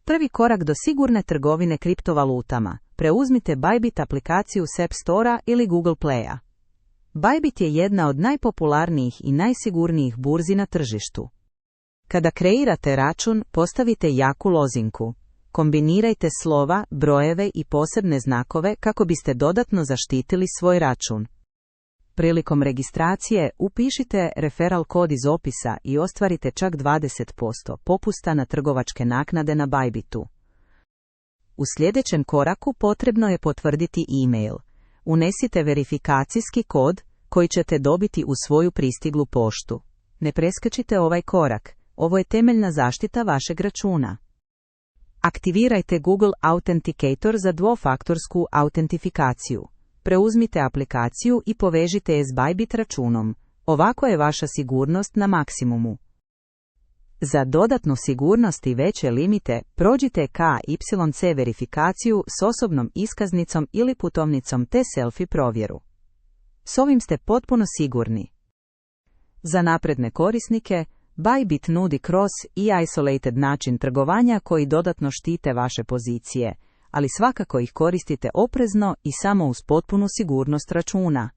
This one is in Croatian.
Prvi korak do sigurne trgovine kriptovalutama. Preuzmite Bybit aplikaciju s App Store-a ili Google Play-a. Bybit je jedna od najpopularnijih i najsigurnijih burzi na tržištu. Kada kreirate račun, postavite jaku lozinku. Kombinirajte slova, brojeve i posebne znakove kako biste dodatno zaštitili svoj račun. Prilikom registracije upišite referral kod iz opisa i ostvarite čak 20% popusta na trgovačke naknade na Bybitu. U sljedećem koraku potrebno je potvrditi e-mail. Unesite verifikacijski kod koji ćete dobiti u svoju pristiglu poštu. Ne preskačite ovaj korak, ovo je temeljna zaštita vašeg računa. Aktivirajte Google Authenticator za dvofaktorsku autentifikaciju. Preuzmite aplikaciju i povežite je s Bybit računom. Ovako je vaša sigurnost na maksimumu. Za dodatnu sigurnost i veće limite, prođite KYC verifikaciju s osobnom iskaznicom ili putovnicom te selfie provjeru. S ovim ste potpuno sigurni. Za napredne korisnike, Bybit nudi cross i isolated način trgovanja koji dodatno štite vaše pozicije, ali svakako ih koristite oprezno i samo uz potpunu sigurnost računa.